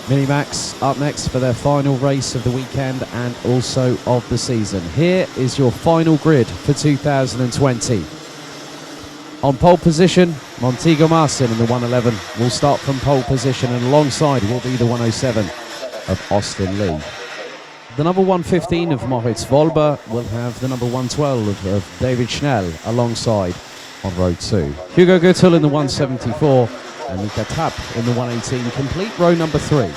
Minimax up next for their final race of the weekend and also of the season. Here is your final grid for 2020. On pole position, Montego Marcin in the 111 will start from pole position, and alongside will be the 107 of Austin Lee. The number 115 of Moritz Wolber will have the number 112 of David Schnell alongside on row 2. Hugo Guttel in the 174 and Mika Trapp in the 118 complete row number 3.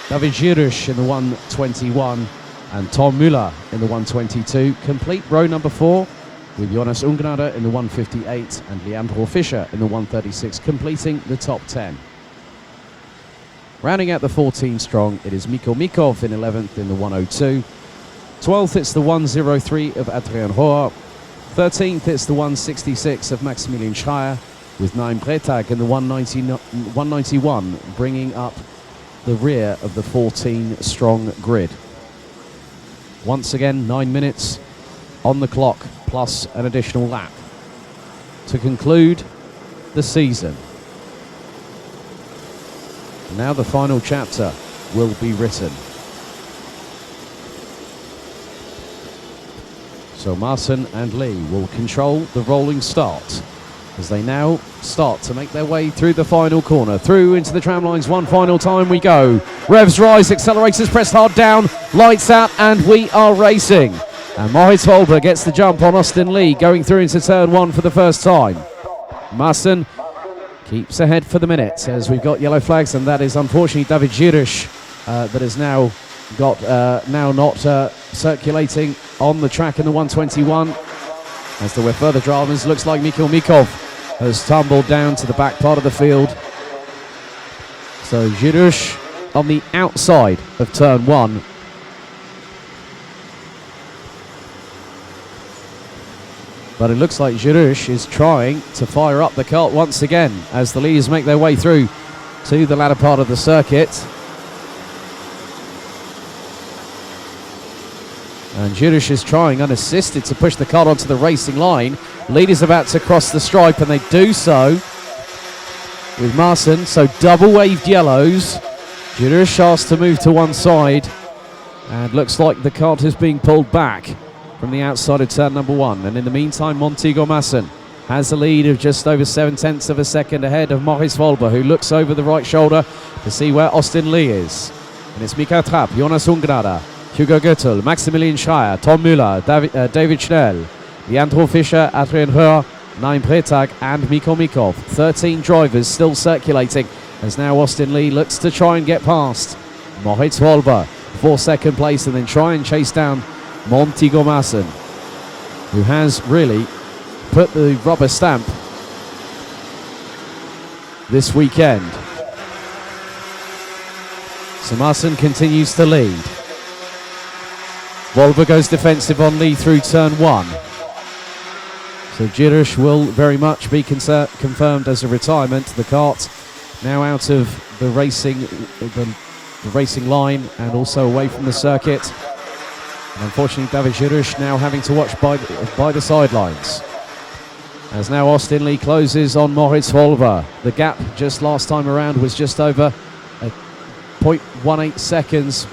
David Girush in the 121 and Tom Müller in the 122 complete row number 4, with Jonas Ungnade in the 158 and Leandro Fischer in the 136 completing the top 10. Rounding out the 14 strong, it is Mikko Mikov in 11th in the 102. 12th it's the 103 of Adrian Rohr. 13th it's the 166 of Maximilian Schreier, with Naim Bretag in the 191 bringing up the rear of the 14 strong grid. Once again, 9 minutes on the clock plus an additional lap to conclude the season. Now the final chapter will be written. So Marcin and Lee will control the rolling start as they now start to make their way through the final corner. Through into the tram lines one final time we go. Revs rise, accelerators pressed hard down, lights out, and we are racing. And Moritz Wolber gets the jump on Austin Lee going through into turn 1 for the first time. Marcin keeps ahead for the minute as we've got yellow flags, and that is unfortunately David Girush that has now got not circulating on the track in the 121. As there were further dramas, looks like Mikko Mikov has tumbled down to the back part of the field. So Girush on the outside of turn 1. But it looks like Girush is trying to fire up the cart once again as the leaders make their way through to the latter part of the circuit. And Girush is trying unassisted to push the cart onto the racing line. Leaders about to cross the stripe, and they do so with Marcin. So double waved yellows. Girush asked to move to one side, and looks like the cart is being pulled back from the outside of turn number 1. And in the meantime, Montego Marcin has a lead of just over 7/10 of a second ahead of Moritz Wolber, who looks over the right shoulder to see where Austin Lee is. And it's Mika Trapp, Jonas Ungnade, Hugo Guttel, Maximilian Schreier, Tom Müller, David Schnell, Leandro Fischer, Adrian Rohr, Naim Bretag and Mikko Mikov. 13 drivers still circulating as now Austin Lee looks to try and get past Moritz Wolber for second place and then try and chase down Montego Marcin, who has really put the rubber stamp this weekend. So Marcin continues to lead. Wolber goes defensive on Lee through turn 1. So Girush will very much be confirmed as a retirement. The cart now out of the racing line and also away from the circuit. And unfortunately, David Girush now having to watch by the sidelines. As now Austin Lee closes on Moritz Wolber. The gap just last time around was just over 0.18 seconds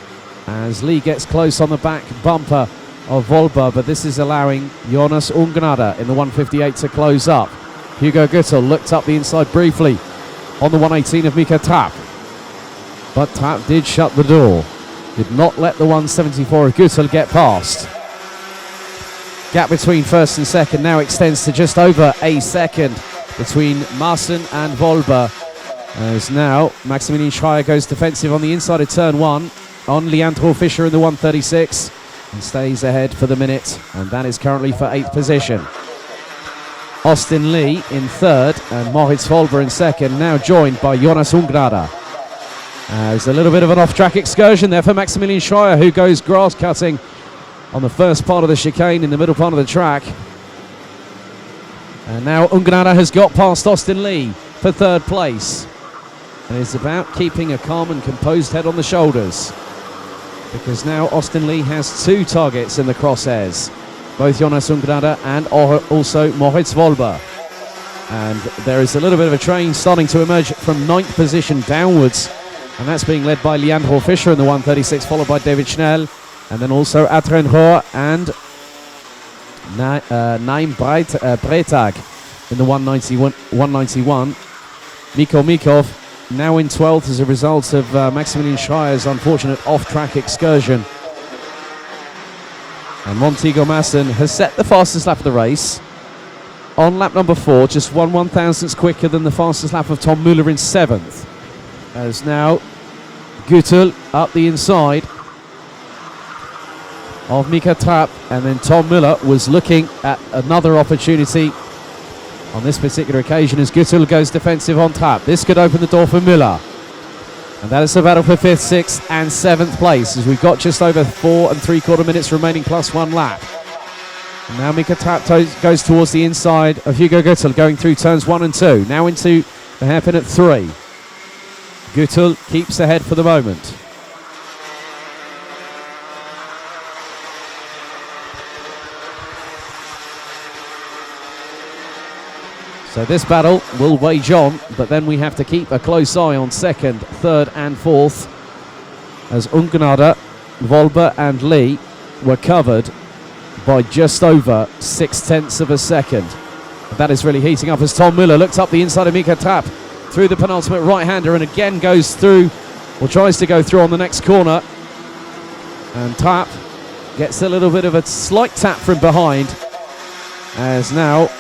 as Lee gets close on the back bumper of Wolber, but this is allowing Jonas Ungnade in the 158 to close up. Hugo Guttel looked up the inside briefly on the 118 of Mika Trapp, but Trapp did shut the door. Did not let the 174 of Guttel get past. Gap between first and second now extends to just over a second between Marcin and Wolber. As now Maximilian Schreier goes defensive on the inside of turn 1 on Leandro Fischer in the 136 and stays ahead for the minute, and that is currently for 8th position. Austin Lee in 3rd and Moritz Wolber in 2nd, now joined by Jonas Ungnade. There's a little bit of an off-track excursion there for Maximilian Schreier, who goes grass cutting on the first part of the chicane in the middle part of the track. And now Ungnade has got past Austin Lee for 3rd place. And it's about keeping a calm and composed head on the shoulders, because now Austin Lee has 2 targets in the crosshairs, both Jonas Ungnade and also Moritz Wolber. And there is a little bit of a train starting to emerge from 9th position downwards And that's being led by Leandro Fischer in the 136, followed by David Schnell. And then also Adrien Rohr and Naim Breitag in the 191. Miko Mikov now in 12th as a result of Maximilian Schreier's unfortunate off-track excursion. And Montego Masson has set the fastest lap of the race on lap number 4, just 1/1000th quicker than the fastest lap of Tom Müller in 7th. As now Gütel up the inside of Mika Trapp, and then Tom Müller was looking at another opportunity on this particular occasion as Gütel goes defensive on Trapp. This could open the door for Müller. And that is the battle for 5th, 6th and 7th place as we've got just over 4 3/4 minutes remaining plus 1 lap. And now Mika Trapp goes towards the inside of Hugo Gütel, going through turns 1 and 2. Now into the hairpin at 3. Gütel keeps ahead for the moment. So this battle will wage on, but then we have to keep a close eye on 2nd, 3rd and 4th as Ungnade, Volber and Lee were covered by just over 0.6 of a second. That is really heating up as Tom Müller looks up the inside of Mika Trapp through the penultimate right-hander and again goes through, or tries to go through on the next corner. And Trapp gets a little bit of a slight tap from behind as now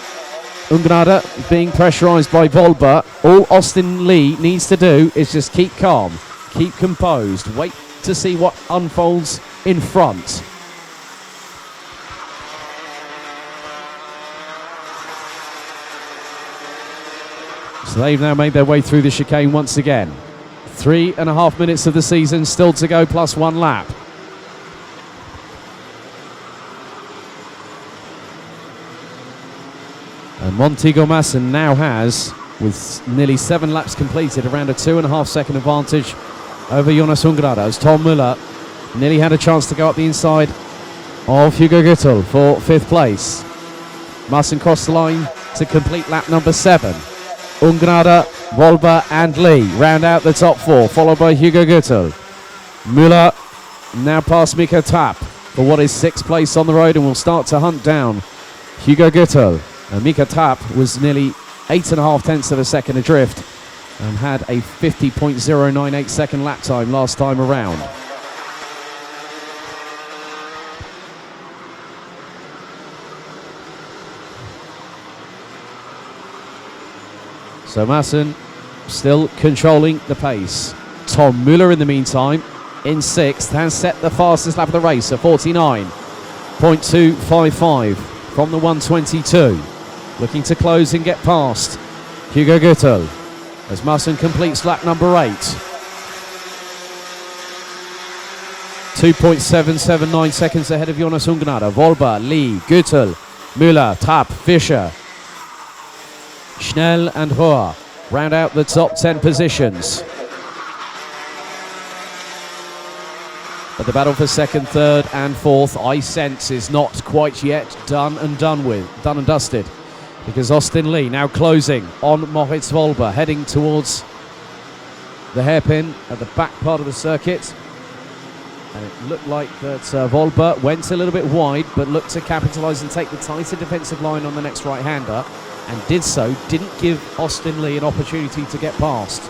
Ungnade being pressurised by Volber. All Austin Lee needs to do is just keep calm, keep composed, wait to see what unfolds in front. So they've now made their way through the chicane once again. 3.5 minutes of the season still to go, plus 1 lap. And Montego Masson now has, with nearly 7 laps completed, around a 2.5 second advantage over Jonas Ungnade as Tom Müller nearly had a chance to go up the inside of Hugo Gütel for 5th place. Masson crossed the line to complete lap number 7. Ungnade, Volber and Lee round out the top 4, followed by Hugo Gütel. Müller now past Mika Trapp for what is 6th place on the road and will start to hunt down Hugo Gütel. And Mika Trapp was nearly 8.5 of a second adrift and had a 50.098 second lap time last time around. So Masson still controlling the pace. Tom Müller in the meantime in 6th has set the fastest lap of the race, a 49.255 from the 122. Looking to close and get past Hugo Gütel as Masson completes lap number 8. 2.779 seconds ahead of Jonas Ungnade. Volber, Lee, Gütel, Müller, Trapp, Fischer, Schnell and Rohr round out the top 10 positions. But the battle for 2nd, 3rd and 4th, I sense, is not quite yet done and dusted. Because Austin Lee now closing on Moritz Volber, heading towards the hairpin at the back part of the circuit. And it looked like that Volber went a little bit wide, but looked to capitalise and take the tighter defensive line on the next right-hander, and did so, didn't give Austin Lee an opportunity to get past.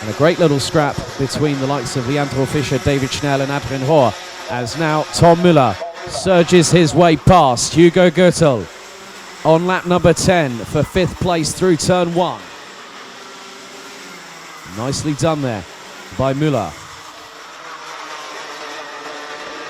And a great little scrap between the likes of Leandro Fischer, David Schnell and Adrien Rohr, as now Tom Müller surges his way past Hugo Gütel on lap number 10 for 5th place through turn 1. Nicely done there by Müller.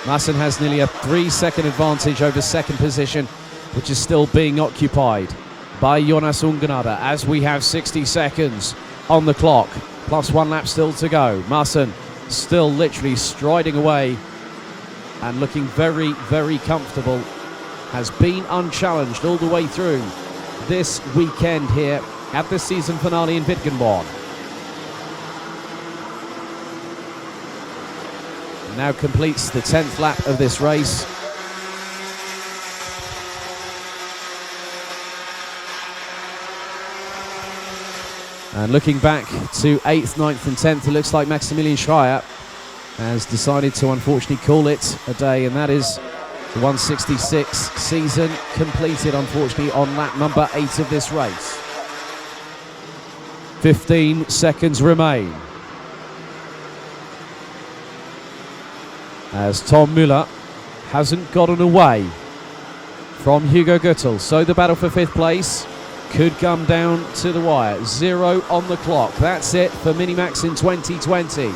Masson has nearly a 3-second advantage over 2nd position, which is still being occupied by Jonas Ungnade as we have 60 seconds on the clock, plus 1 lap still to go. Masson still literally striding away and looking very, very comfortable. Has been unchallenged all the way through this weekend here at the season finale in Wittgenborn. Now completes the 10th lap of this race. And looking back to 8th, 9th and 10th, it looks like Maximilian Schreier has decided to unfortunately call it a day, and that is the 166 season completed, unfortunately, on lap number 8 of this race. 15 seconds remain as Tom Müller hasn't gotten away from Hugo Guttel. So the battle for 5th place could come down to the wire. 0 on the clock. That's it for Minimax in 2020.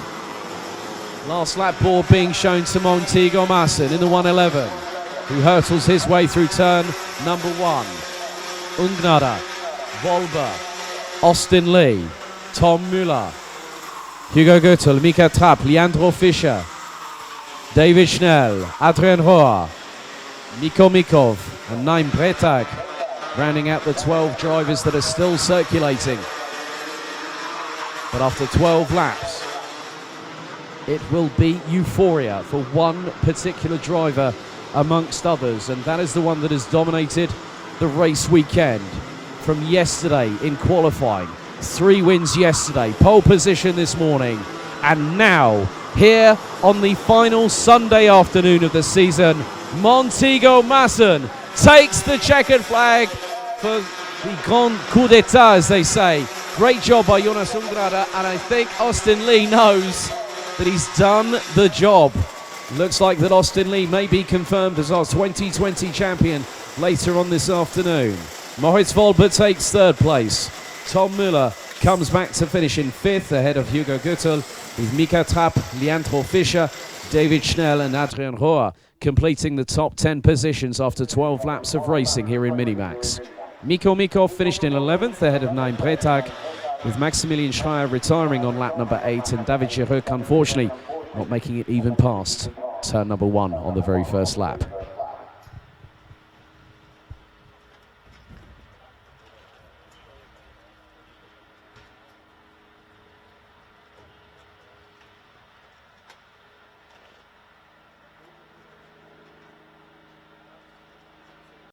Last lap board being shown to Montego Masson in the 111, who hurtles his way through turn number 1. Ungnada, Volber, Austin Lee, Tom Müller, Hugo Guttel, Mika Trapp, Leandro Fischer, David Schnell, Adrian Rohr, Miko Mikov and Naim Bretag, rounding out the 12 drivers that are still circulating. But after 12 laps, it will be euphoria for one particular driver amongst others, and that is the one that has dominated the race weekend from yesterday in qualifying. 3 wins yesterday, pole position this morning, and now here on the final Sunday afternoon of the season, Montego Masson takes the checkered flag for the Grand Coup d'Etat, as they say. Great job by Jonas Ungrada, and I think Austin Lee knows that he's done the job. Looks like that Austin Lee may be confirmed as our 2020 champion later on this afternoon. Moritz Volber takes 3rd place. Tom Müller comes back to finish in 5th ahead of Hugo Guttel, with Mika Trapp, Leandro Fischer, David Schnell and Adrian Rohr completing the top 10 positions after 12 laps of racing here in Minimax. Miko Mikov finished in 11th ahead of Naim Bretag, with Maximilian Schreier retiring on lap number 8 and David Girac unfortunately not making it even past turn number 1 on the very first lap.